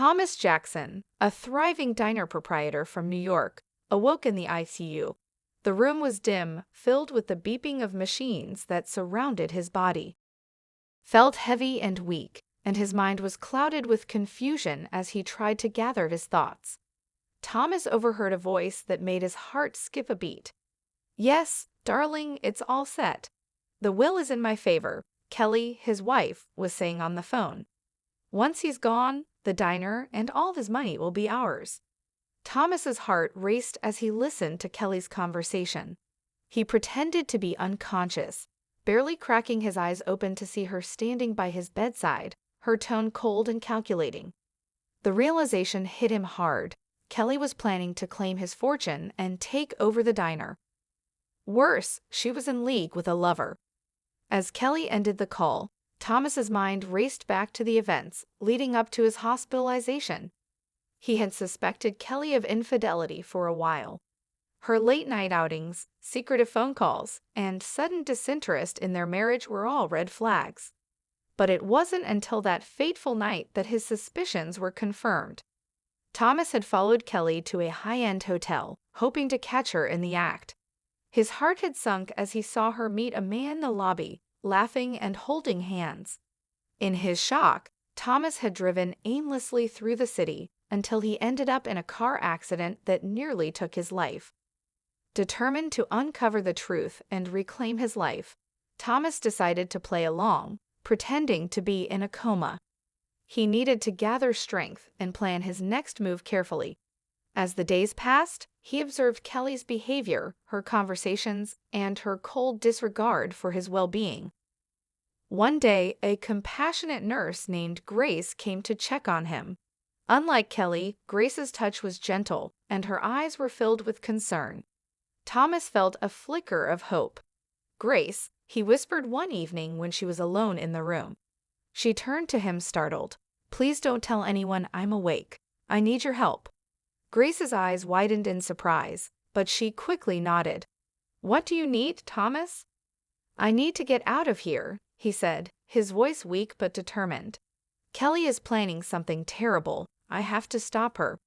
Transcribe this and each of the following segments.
Thomas Jackson, a thriving diner proprietor from New York, awoke in the ICU. The room was dim, filled with the beeping of machines that surrounded his body. Felt heavy and weak, and his mind was clouded with confusion as he tried to gather his thoughts. Thomas overheard a voice that made his heart skip a beat. "Yes, darling, it's all set. The will is in my favor," Kelly, his wife, was saying on the phone. "Once he's gone, the diner and all of his money will be ours." Thomas's heart raced as he listened to Kelly's conversation. He pretended to be unconscious, barely cracking his eyes open to see her standing by his bedside, her tone cold and calculating. The realization hit him hard. Kelly was planning to claim his fortune and take over the diner. Worse, she was in league with a lover. As Kelly ended the call, Thomas's mind raced back to the events leading up to his hospitalization. He had suspected Kelly of infidelity for a while. Her late-night outings, secretive phone calls, and sudden disinterest in their marriage were all red flags. But it wasn't until that fateful night that his suspicions were confirmed. Thomas had followed Kelly to a high-end hotel, hoping to catch her in the act. His heart had sunk as he saw her meet a man in the lobby, laughing and holding hands. In his shock, Thomas had driven aimlessly through the city until he ended up in a car accident that nearly took his life. Determined to uncover the truth and reclaim his life, Thomas decided to play along, pretending to be in a coma. He needed to gather strength and plan his next move carefully. As the days passed, he observed Kelly's behavior, her conversations, and her cold disregard for his well-being. One day, a compassionate nurse named Grace came to check on him. Unlike Kelly, Grace's touch was gentle, and her eyes were filled with concern. Thomas felt a flicker of hope. "Grace," he whispered one evening when she was alone in the room. She turned to him startled. "Please don't tell anyone I'm awake. I need your help." Grace's eyes widened in surprise, but she quickly nodded. "What do you need, Thomas?" "I need to get out of here," he said, his voice weak but determined. "Kelly is planning something terrible. I have to stop her."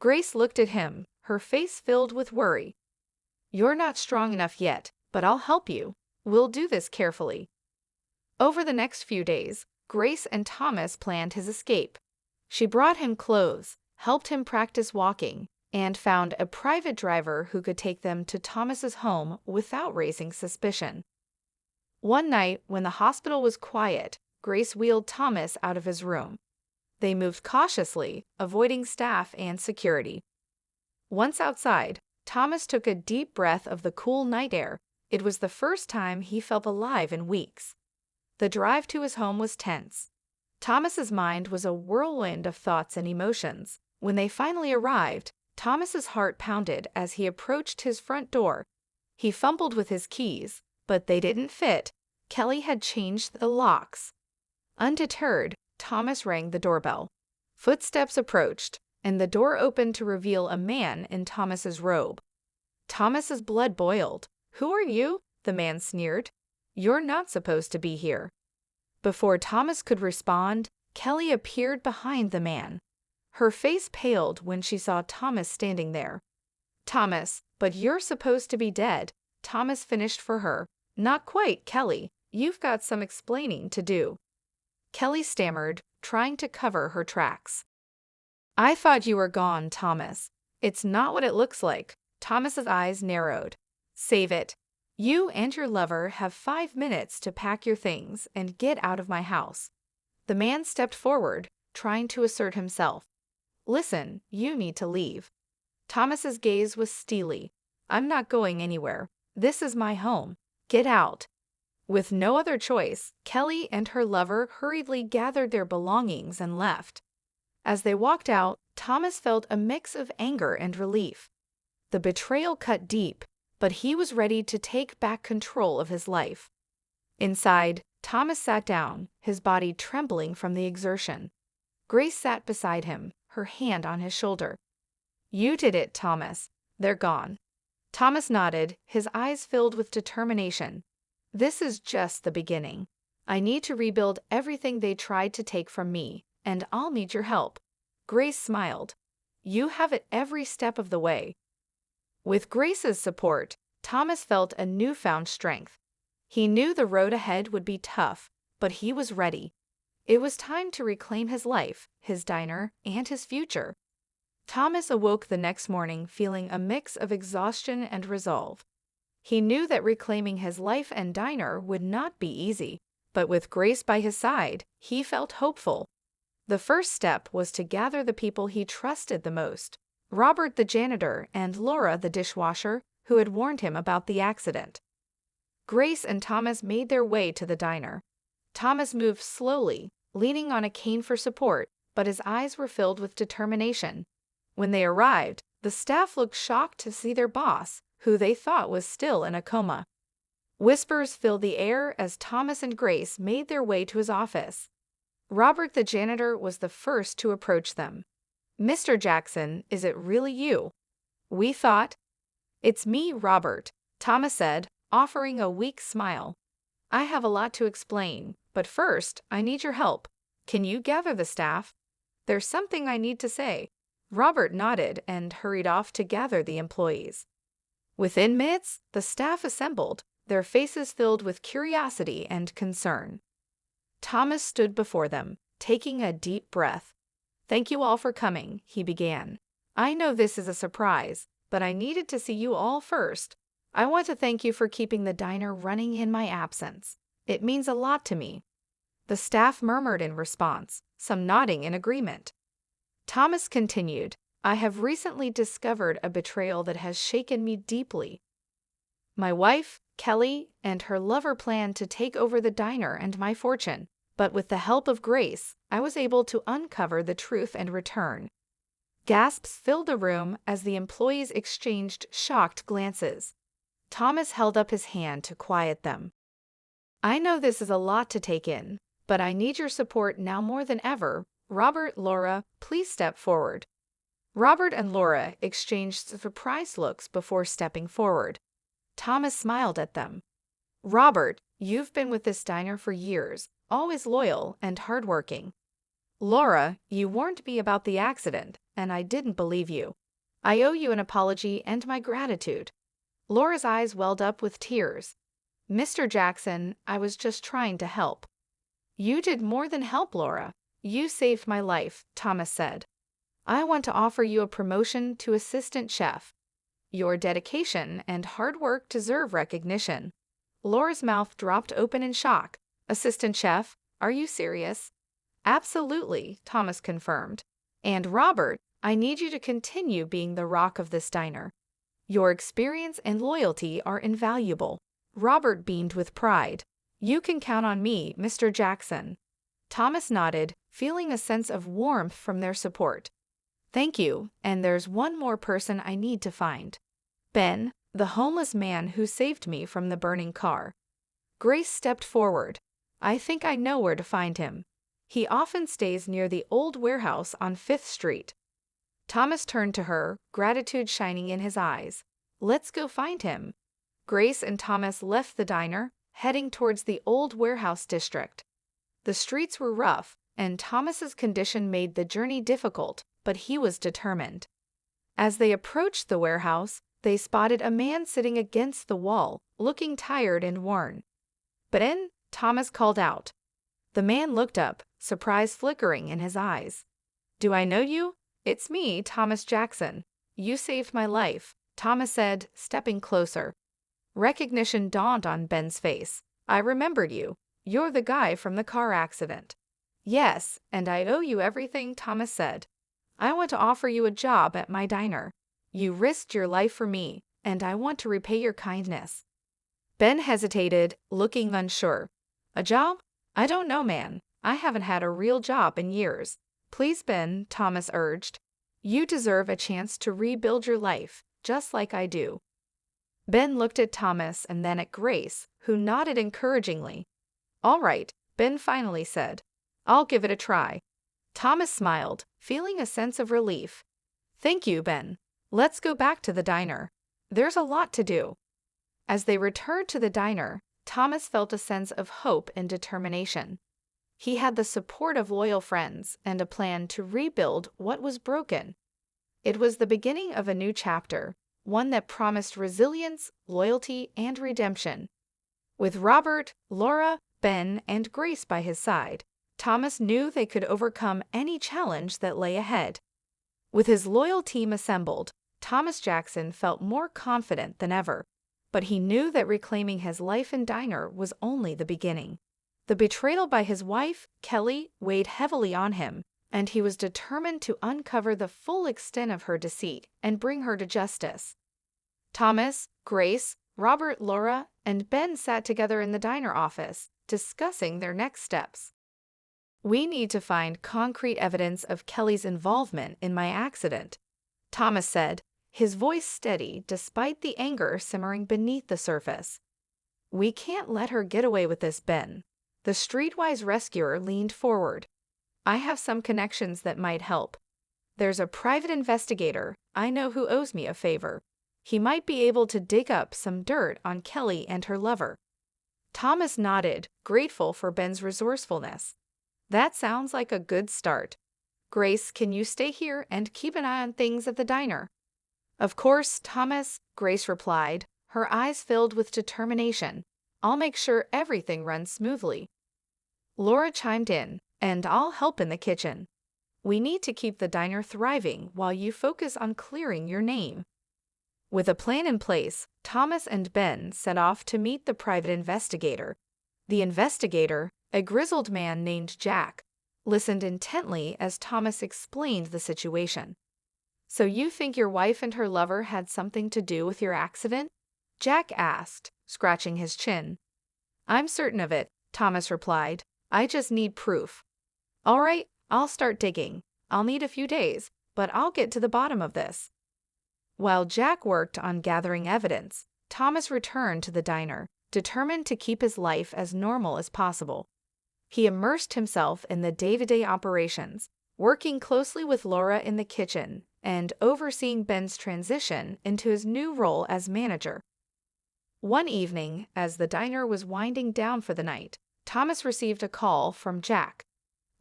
Grace looked at him, her face filled with worry. "You're not strong enough yet, but I'll help you. We'll do this carefully." Over the next few days, Grace and Thomas planned his escape. She brought him clothes, helped him practice walking, and found a private driver who could take them to Thomas's home without raising suspicion. One night, when the hospital was quiet, Grace wheeled Thomas out of his room. They moved cautiously, avoiding staff and security. Once outside, Thomas took a deep breath of the cool night air. It was the first time he felt alive in weeks. The drive to his home was tense. Thomas's mind was a whirlwind of thoughts and emotions. When they finally arrived, Thomas's heart pounded as he approached his front door. He fumbled with his keys, but they didn't fit. Kelly had changed the locks. Undeterred, Thomas rang the doorbell. Footsteps approached, and the door opened to reveal a man in Thomas's robe. Thomas's blood boiled. "Who are you?" the man sneered. "You're not supposed to be here." Before Thomas could respond, Kelly appeared behind the man. Her face paled when she saw Thomas standing there. "Thomas, but you're supposed to be dead," Thomas finished for her. "Not quite, Kelly. You've got some explaining to do." Kelly stammered, trying to cover her tracks. "I thought you were gone, Thomas." "It's not what it looks like." Thomas's eyes narrowed. "Save it. You and your lover have 5 minutes to pack your things and get out of my house." The man stepped forward, trying to assert himself. "Listen, you need to leave." Thomas's gaze was steely. "I'm not going anywhere. This is my home. Get out." With no other choice, Kelly and her lover hurriedly gathered their belongings and left. As they walked out, Thomas felt a mix of anger and relief. The betrayal cut deep, but he was ready to take back control of his life. Inside, Thomas sat down, his body trembling from the exertion. Grace sat beside him, her hand on his shoulder. "You did it, Thomas. They're gone." Thomas nodded, his eyes filled with determination. "This is just the beginning. I need to rebuild everything they tried to take from me, and I'll need your help." Grace smiled. You have it every step of the way. With Grace's support, Thomas felt a newfound strength. He knew the road ahead would be tough, but he was ready. It was time to reclaim his life, his diner, and his future. Thomas awoke the next morning feeling a mix of exhaustion and resolve. He knew that reclaiming his life and diner would not be easy, but with Grace by his side, he felt hopeful. The first step was to gather the people he trusted the most, Robert the janitor and Laura the dishwasher, who had warned him about the accident. Grace and Thomas made their way to the diner. Thomas moved slowly, leaning on a cane for support, but his eyes were filled with determination. When they arrived, the staff looked shocked to see their boss, who they thought was still in a coma. Whispers filled the air as Thomas and Grace made their way to his office. Robert the janitor was the first to approach them. Mr. Jackson, is it really you? We thought. It's me, Robert, Thomas said, offering a weak smile. I have a lot to explain, but first, I need your help. Can you gather the staff? There's something I need to say. Robert nodded and hurried off to gather the employees. Within minutes, the staff assembled, their faces filled with curiosity and concern. Thomas stood before them, taking a deep breath. Thank you all for coming, he began. I know this is a surprise, but I needed to see you all first. I want to thank you for keeping the diner running in my absence. It means a lot to me. The staff murmured in response, some nodding in agreement. Thomas continued, I have recently discovered a betrayal that has shaken me deeply. My wife, Kelly, and her lover planned to take over the diner and my fortune, but with the help of Grace, I was able to uncover the truth and return. Gasps filled the room as the employees exchanged shocked glances. Thomas held up his hand to quiet them. I know this is a lot to take in, but I need your support now more than ever. Robert, Laura, please step forward. Robert and Laura exchanged surprised looks before stepping forward. Thomas smiled at them. Robert, you've been with this diner for years, always loyal and hardworking. Laura, you warned me about the accident, and I didn't believe you. I owe you an apology and my gratitude. Laura's eyes welled up with tears. Mr. Jackson, I was just trying to help. You did more than help, Laura. You saved my life, Thomas said. I want to offer you a promotion to assistant chef. Your dedication and hard work deserve recognition. Laura's mouth dropped open in shock. Assistant chef, are you serious? Absolutely, Thomas confirmed. And Robert, I need you to continue being the rock of this diner. Your experience and loyalty are invaluable. Robert beamed with pride. You can count on me, Mr. Jackson. Thomas nodded, feeling a sense of warmth from their support. Thank you, and there's one more person I need to find. Ben, the homeless man who saved me from the burning car. Grace stepped forward. I think I know where to find him. He often stays near the old warehouse on 5th Street. Thomas turned to her, gratitude shining in his eyes. Let's go find him. Grace and Thomas left the diner, heading towards the old warehouse district. The streets were rough, and Thomas's condition made the journey difficult, but he was determined. As they approached the warehouse, they spotted a man sitting against the wall, looking tired and worn. Ben, Thomas called out. The man looked up, surprise flickering in his eyes. Do I know you? It's me, Thomas Jackson. You saved my life, Thomas said, stepping closer. Recognition dawned on Ben's face. I remembered you. You're the guy from the car accident. Yes, and I owe you everything, Thomas said. I want to offer you a job at my diner. You risked your life for me, and I want to repay your kindness. Ben hesitated, looking unsure. A job? I don't know, man. I haven't had a real job in years. Please, Ben, Thomas urged. You deserve a chance to rebuild your life, just like I do. Ben looked at Thomas and then at Grace, who nodded encouragingly. All right, Ben finally said. I'll give it a try. Thomas smiled, feeling a sense of relief. Thank you, Ben. Let's go back to the diner. There's a lot to do. As they returned to the diner, Thomas felt a sense of hope and determination. He had the support of loyal friends and a plan to rebuild what was broken. It was the beginning of a new chapter, one that promised resilience, loyalty, and redemption. With Robert, Laura, Ben, and Grace by his side, Thomas knew they could overcome any challenge that lay ahead. With his loyal team assembled, Thomas Jackson felt more confident than ever, but he knew that reclaiming his life in Diner was only the beginning. The betrayal by his wife, Kelly, weighed heavily on him, and he was determined to uncover the full extent of her deceit and bring her to justice. Thomas, Grace, Robert, Laura, and Ben sat together in the Diner office, discussing their next steps. "We need to find concrete evidence of Kelly's involvement in my accident," Thomas said, his voice steady despite the anger simmering beneath the surface. "We can't let her get away with this, Ben." The streetwise rescuer leaned forward. "I have some connections that might help. There's a private investigator I know who owes me a favor. He might be able to dig up some dirt on Kelly and her lover." Thomas nodded, grateful for Ben's resourcefulness. "That sounds like a good start. Grace, can you stay here and keep an eye on things at the diner?" "Of course, Thomas," Grace replied, her eyes filled with determination. "I'll make sure everything runs smoothly." Laura chimed in, "And I'll help in the kitchen. We need to keep the diner thriving while you focus on clearing your name." With a plan in place, Thomas and Ben set off to meet the private investigator. The investigator, a grizzled man named Jack, listened intently as Thomas explained the situation. "So you think your wife and her lover had something to do with your accident?" Jack asked, scratching his chin. "I'm certain of it," Thomas replied. "I just need proof." "All right, I'll start digging. I'll need a few days, but I'll get to the bottom of this." While Jack worked on gathering evidence, Thomas returned to the diner, determined to keep his life as normal as possible. He immersed himself in the day-to-day operations, working closely with Laura in the kitchen and overseeing Ben's transition into his new role as manager. One evening, as the diner was winding down for the night, Thomas received a call from Jack.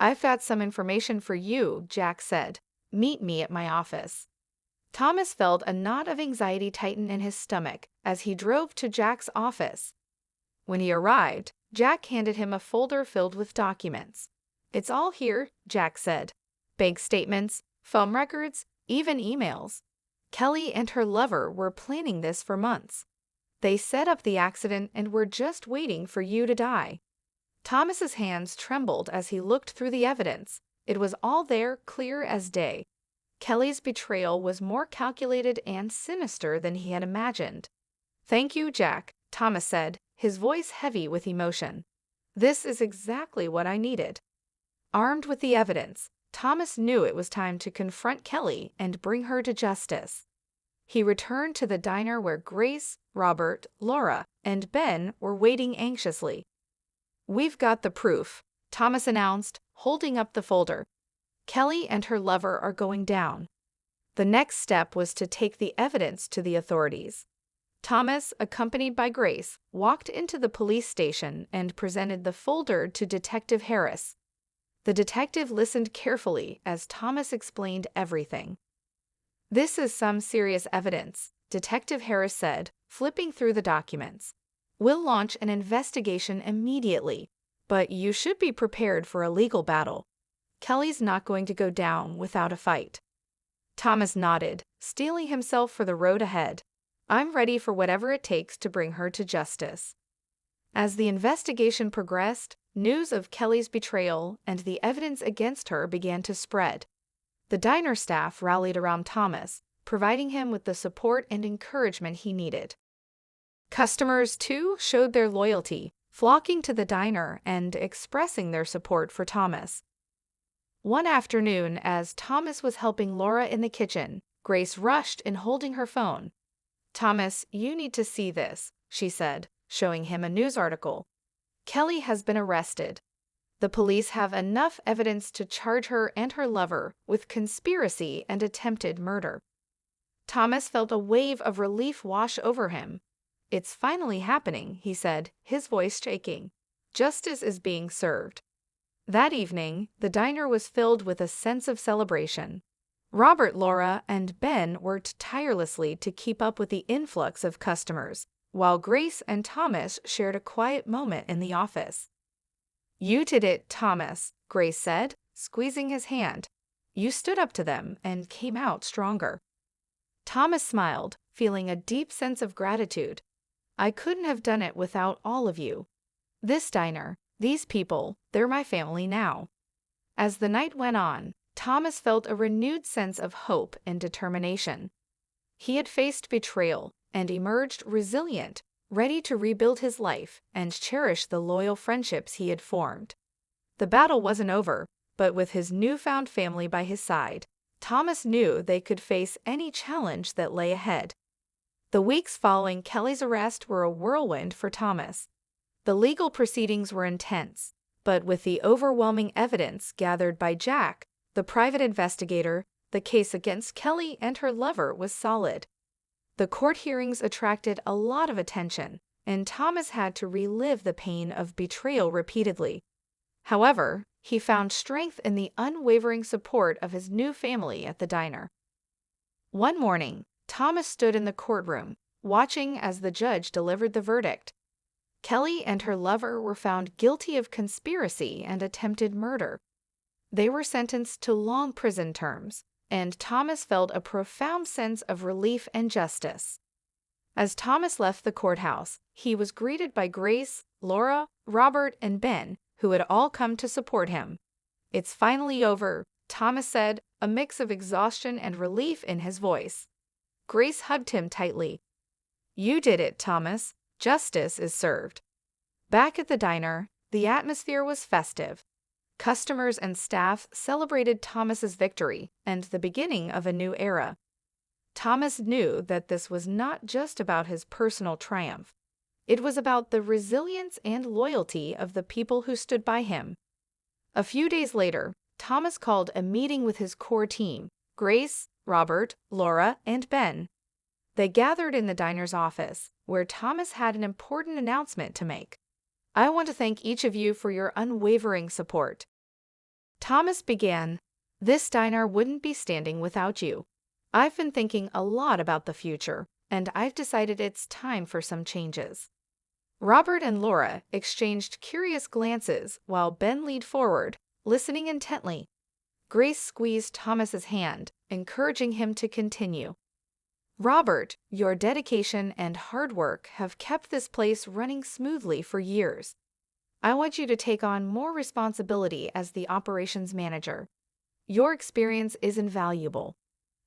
"I've got some information for you," Jack said. "Meet me at my office." Thomas felt a knot of anxiety tighten in his stomach as he drove to Jack's office. When he arrived, Jack handed him a folder filled with documents. "It's all here," Jack said. "Bank statements, phone records, even emails. Kelly and her lover were planning this for months. They set up the accident and were just waiting for you to die." Thomas's hands trembled as he looked through the evidence. It was all there, clear as day. Kelly's betrayal was more calculated and sinister than he had imagined. "Thank you, Jack," Thomas said, his voice heavy with emotion. "This is exactly what I needed." Armed with the evidence, Thomas knew it was time to confront Kelly and bring her to justice. He returned to the diner where Grace, Robert, Laura, and Ben were waiting anxiously. "We've got the proof," Thomas announced, holding up the folder. "Kelly and her lover are going down." The next step was to take the evidence to the authorities. Thomas, accompanied by Grace, walked into the police station and presented the folder to Detective Harris. The detective listened carefully as Thomas explained everything. "This is some serious evidence," Detective Harris said, flipping through the documents. "We'll launch an investigation immediately, but you should be prepared for a legal battle. Kelly's not going to go down without a fight." Thomas nodded, steeling himself for the road ahead. "I'm ready for whatever it takes to bring her to justice." As the investigation progressed, news of Kelly's betrayal and the evidence against her began to spread. The diner staff rallied around Thomas, providing him with the support and encouragement he needed. Customers, too, showed their loyalty, flocking to the diner and expressing their support for Thomas. One afternoon, as Thomas was helping Laura in the kitchen, Grace rushed in holding her phone. "Thomas, you need to see this," she said, showing him a news article. "Kelly has been arrested. The police have enough evidence to charge her and her lover with conspiracy and attempted murder." Thomas felt a wave of relief wash over him. "It's finally happening," he said, his voice shaking. "Justice is being served." That evening, the diner was filled with a sense of celebration. Robert, Laura, and Ben worked tirelessly to keep up with the influx of customers, while Grace and Thomas shared a quiet moment in the office. "You did it, Thomas," Grace said, squeezing his hand. "You stood up to them and came out stronger." Thomas smiled, feeling a deep sense of gratitude. "I couldn't have done it without all of you. This diner, these people, they're my family now." As the night went on, Thomas felt a renewed sense of hope and determination. He had faced betrayal and emerged resilient, ready to rebuild his life and cherish the loyal friendships he had formed. The battle wasn't over, but with his newfound family by his side, Thomas knew they could face any challenge that lay ahead. The weeks following Kelly's arrest were a whirlwind for Thomas. The legal proceedings were intense, but with the overwhelming evidence gathered by Jack, the private investigator, the case against Kelly and her lover was solid. The court hearings attracted a lot of attention, and Thomas had to relive the pain of betrayal repeatedly. However, he found strength in the unwavering support of his new family at the diner. One morning, Thomas stood in the courtroom, watching as the judge delivered the verdict. Kelly and her lover were found guilty of conspiracy and attempted murder. They were sentenced to long prison terms, and Thomas felt a profound sense of relief and justice. As Thomas left the courthouse, he was greeted by Grace, Laura, Robert, and Ben, who had all come to support him. "It's finally over," Thomas said, a mix of exhaustion and relief in his voice. Grace hugged him tightly. "You did it, Thomas. Justice is served." Back at the diner, the atmosphere was festive. Customers and staff celebrated Thomas's victory and the beginning of a new era. Thomas knew that this was not just about his personal triumph. It was about the resilience and loyalty of the people who stood by him. A few days later, Thomas called a meeting with his core team, Grace, Robert, Laura, and Ben. They gathered in the diner's office, where Thomas had an important announcement to make. "I want to thank each of you for your unwavering support." Thomas began, "This diner wouldn't be standing without you. I've been thinking a lot about the future, and I've decided it's time for some changes." Robert and Laura exchanged curious glances while Ben leaned forward, listening intently. Grace squeezed Thomas's hand, encouraging him to continue. "Robert, your dedication and hard work have kept this place running smoothly for years. I want you to take on more responsibility as the operations manager. Your experience is invaluable."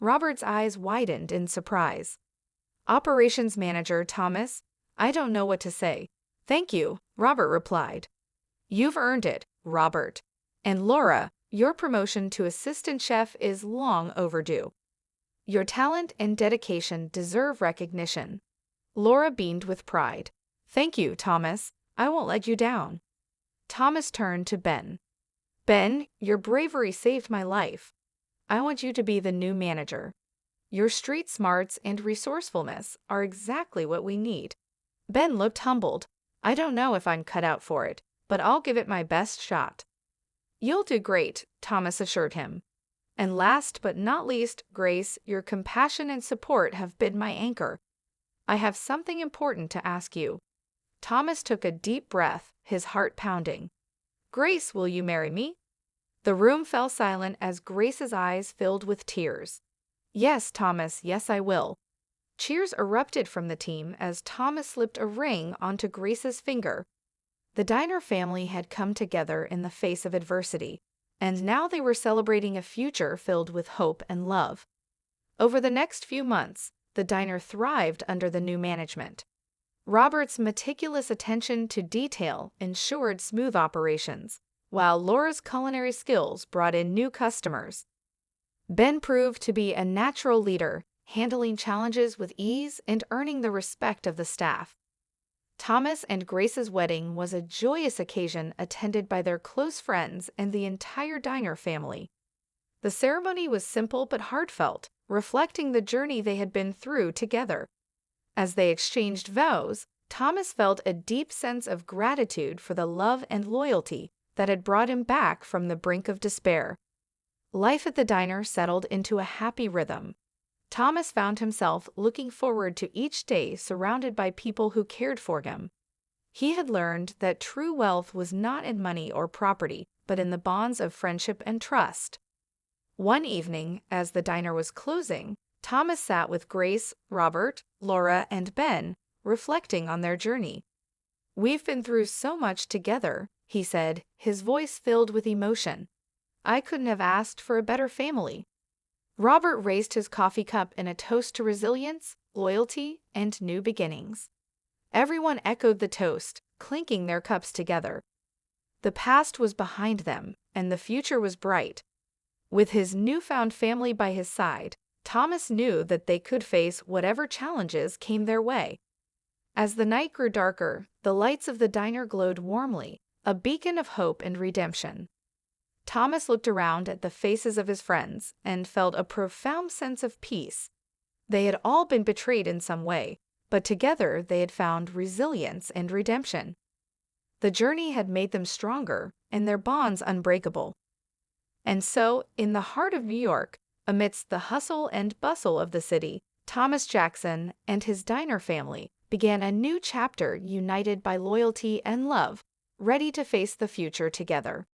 Robert's eyes widened in surprise. "Operations manager, Thomas? I don't know what to say." "Thank you," Robert replied. "You've earned it, Robert. And Laura, your promotion to assistant chef is long overdue. Your talent and dedication deserve recognition." Laura beamed with pride. "Thank you, Thomas. I won't let you down." Thomas turned to Ben. "Ben, your bravery saved my life. I want you to be the new manager. Your street smarts and resourcefulness are exactly what we need." Ben looked humbled. "I don't know if I'm cut out for it, but I'll give it my best shot." "You'll do great," Thomas assured him. "And last but not least, Grace, your compassion and support have been my anchor. I have something important to ask you." Thomas took a deep breath, his heart pounding. "Grace, will you marry me?" The room fell silent as Grace's eyes filled with tears. "Yes, Thomas, yes, I will." Cheers erupted from the team as Thomas slipped a ring onto Grace's finger. The diner family had come together in the face of adversity, and now they were celebrating a future filled with hope and love. Over the next few months, the diner thrived under the new management. Robert's meticulous attention to detail ensured smooth operations, while Laura's culinary skills brought in new customers. Ben proved to be a natural leader, handling challenges with ease and earning the respect of the staff. Thomas and Grace's wedding was a joyous occasion attended by their close friends and the entire diner family. The ceremony was simple but heartfelt, reflecting the journey they had been through together. As they exchanged vows, Thomas felt a deep sense of gratitude for the love and loyalty that had brought him back from the brink of despair. Life at the diner settled into a happy rhythm. Thomas found himself looking forward to each day surrounded by people who cared for him. He had learned that true wealth was not in money or property, but in the bonds of friendship and trust. One evening, as the diner was closing, Thomas sat with Grace, Robert, Laura, and Ben, reflecting on their journey. "We've been through so much together," he said, his voice filled with emotion. "I couldn't have asked for a better family." Robert raised his coffee cup in a toast to resilience, loyalty, and new beginnings. Everyone echoed the toast, clinking their cups together. The past was behind them, and the future was bright. With his newfound family by his side, Thomas knew that they could face whatever challenges came their way. As the night grew darker, the lights of the diner glowed warmly, a beacon of hope and redemption. Thomas looked around at the faces of his friends and felt a profound sense of peace. They had all been betrayed in some way, but together they had found resilience and redemption. The journey had made them stronger and their bonds unbreakable. And so, in the heart of New York, amidst the hustle and bustle of the city, Thomas Jackson and his diner family began a new chapter united by loyalty and love, ready to face the future together.